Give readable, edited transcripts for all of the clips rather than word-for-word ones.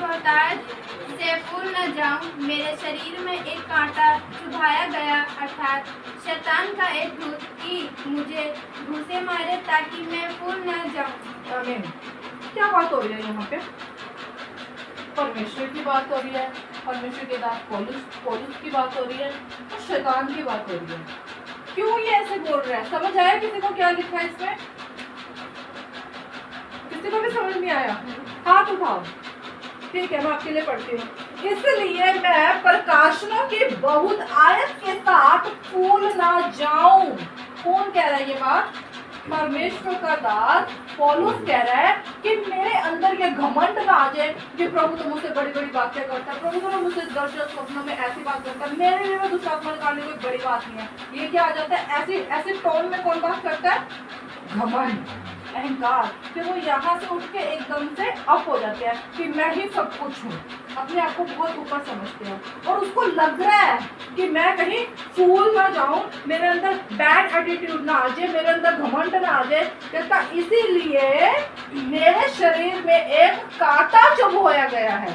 मोहताज से फूल न जाऊं, मेरे शरीर में एक कांटा चुभाया गया, अर्थात शैतान का एक दूत कि मुझे घूंसे मारे ताकि मैं फूल न जाऊं। आमीन। क्या बात हो रही है यहाँ पे? परमेश्वर की बात हो रही है, परमेश्वर के साथ पौलुस की बात हो रही है और शैतान की बात हो रही है। क्यों ये ऐसे बोल रहा है? समझ आया किसी को क्या लिखा है इसमें? किसी को भी समझ नहीं आया? हाथ उठाओ। ठीक है, मैं आपके लिए पढ़ती हूँ। इसलिए मैं प्रकाशनों की बहुत आयत के साथ फूल ना जाऊं। कौन कह रहा है ये बात? परमेश्वर का दास पौलुस कह रहा है कि मेरे अंदर ये घमंड ना आ जाए कि प्रभु तो मुझसे बड़ी बड़ी बातें करता है, प्रभु तो मुझसे दर्शन स्वप्नों में ऐसी बात करता है, मेरे लिए में दुष्ट आत्मा निकालने कोई बड़ी बात नहीं है। ये क्या आ जाता है? ऐसे ऐसे टोन में कौन बात करता है? घमंड, अहंकार। फिर वो यहाँ से उठ के एकदम से अप हो जाते हैं कि मैं ही सब कुछ हूँ, अपने आप को बहुत ऊपर समझते हैं और उसको लग रहा है कि मैं कहीं फूल ना जाऊं, मेरे अंदर बैड एटीट्यूड ना आ जाए, मेरे अंदर घमंड ना आ जाए। कहता इसीलिए मेरे शरीर में एक कांटा चुभोया गया है।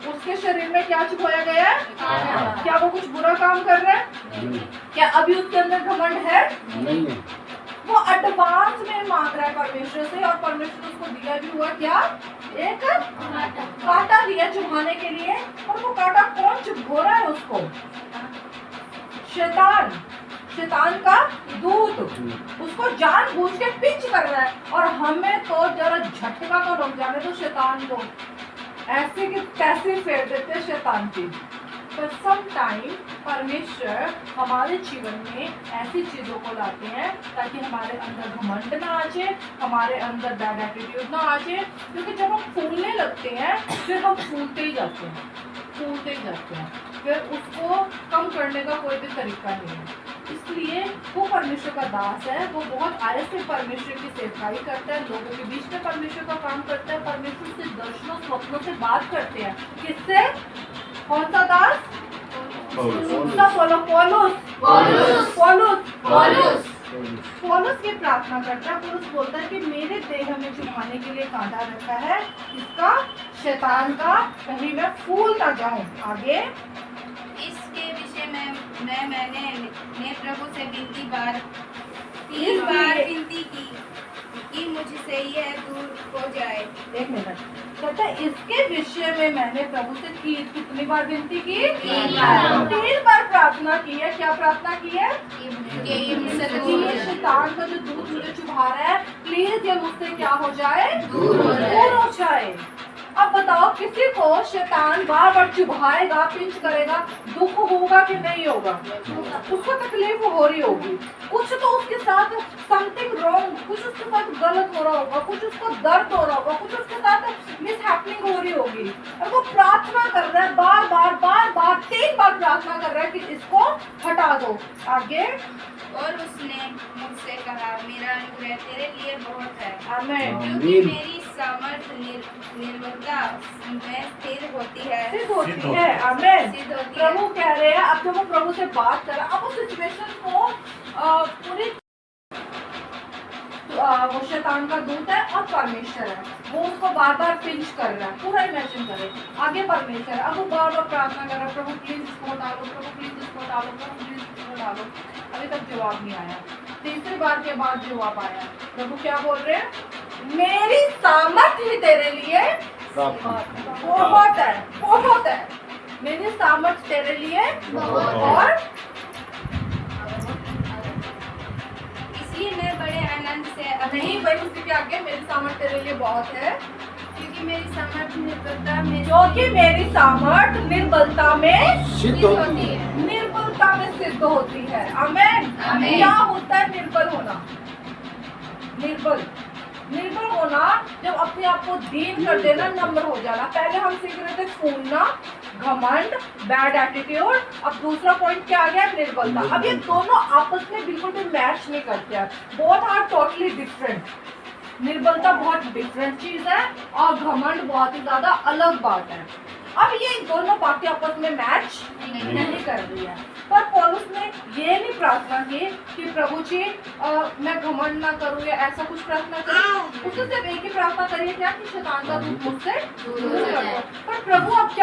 उसके शरीर में क्या चुभोया गया है? क्या वो कुछ बुरा काम कर रहा है? क्या अभी उसके अंदर घमंड है? नहीं है। वो एडवांस में मांग रहा है परमेश्वर से और परमेश्वर उसको दिया भी हुआ क्या? एक कांटा दिया चुभाने के लिए। और वो कांटा कौन चुभो रहा है उसको? शैतान, शैतान का दूत उसको जानबूझ के पिंच कर रहा है। और हमें तो जरा झटका तो लग जाने तो शैतान को ऐसे कि कैसे फेर देते शैतान की। पर सम टाइम परमेश्वर हमारे जीवन में ऐसी चीजों को लाते हैं ताकि हमारे अंदर घमंड ना आ जाए, हमारे अंदर बैड एटीट्यूड ना आ जाए। क्योंकि जब हम फूलने लगते हैं फिर हम फूलते ही जाते हैं, फूलते ही जाते हैं, फिर उसको कम करने का कोई भी तरीका नहीं है। इसलिए वो परमेश्वर का दास है, वो बहुत आयत से परमेश्वर की सेवकाई करता है, लोगों के बीच में परमेश्वर का काम करता है, परमेश्वर से दर्शनों स्वप्नों से बात करते हैं। किससे? कौन सा दास? बोलो पौलुस। पौलुस की प्रार्थना करता है। पौलुस बोलता है कि मेरे देह में चुभाने के लिए कांटा रखा है, इसका, शैतान का, कहीं मैं फूल ना जाऊं। आगे इसके विषय में मैंने प्रभु से तीन बार विनती की कि मुझसे यह दूर हो जाए। एक मिनट। कहता है इसके विषय में मैंने प्रभु से कितनी बार विनती की? 3 बार प्रार्थना की है। क्या प्रार्थना की है? ये शैतान का जो दूत मुझे चुभा रहा है, प्लीज ये मुझसे क्या हो जाए? दूर हो जाए। अब बताओ, किसी को शैतान बार बार चुभाएगा, पिंच करेगा, दुख होगा कि नहीं होगा? उसको तकलीफ हो रही होगी, कुछ तो उसके साथ समथिंग रॉन्ग, कुछ उसके साथ गलत हो रहा होगा, कुछ उसको दर्द हो रहा होगा, कुछ उसके साथ मिसहैपनिंग हो रही होगी। और वो प्रार्थना कर रहा है, बार बार 3 बार प्रार्थना कर रहा है कि इसको हटा दो। आगे और उसने मुझसे कहा, मेरा अनुग्रह तेरे लिए बहुत है, आमीन। क्योंकि मेरी सामर्थ्य निर्बलता में स्थिर होती है। आमीन। सिद्ध होती है। प्रभु कह रहे हैं, अब जब वो प्रभु से बात कर रहा है, अब उस सिचुएशन को पूरी वो शैतान का दूत है और परमेश्वर है, वो उसको बार बार पिंच कर रहा है। पूरा इमेजिन करें, आगे परमेश्वर है, अब वो बार बार प्रार्थना कर रहा है, प्रभु प्लीज इसको हटा लो, प्रभु प्लीज इसको हटा लो, प्रभु प्लीज इसको हटा लो। अभी तक जवाब नहीं आया। तीसरी बार के बाद जवाब आया। प्रभु क्या बोल रहे हैं? मेरी सामर्थ्य ही तेरे लिए बहुत है, बहुत है। मेरी सामर्थ्य तेरे लिए और इसलिए मैं बड़े आनंद से नहीं भाई, उसी के आगे मेरी सामर्थ्य तेरे लिए बहुत है, क्योंकि मेरी सामर्थ्य निर्बलता में क्योंकि मेरी सामर्थ्य निर्बलता में सिद्ध होती है। निर्बलता में सिद्ध होती है। आमीन। क्या होता है निर्बल होना? निर्बल होना जब अपने आप को दीन कर देना, नम्र हो जाना। पहले हम सीख रहे थे फूलना, घमंड, बैड एटीट्यूड। अब दूसरा पॉइंट क्या आ गया? निर्बलता। अब ये दोनों आपस में बिल्कुल भी मैच नहीं करते हैं, बोथ आर टोटली डिफरेंट। निर्बलता बहुत डिफरेंट चीज है और घमंड बहुत ही ज्यादा अलग बात है। अब ये दोनों बातें आपस में मैच नहीं कर रही है। पर पौलुस ने ये नहीं प्रार्थना की कि प्रभु जी मैं घमंड ना करूं या ऐसा कुछ प्रार्थना करूं। उसने सिर्फ एक ही प्रार्थना करी है, क्या कि शैतान का दूत मुझसे दूर कर दो। पर प्रभु अब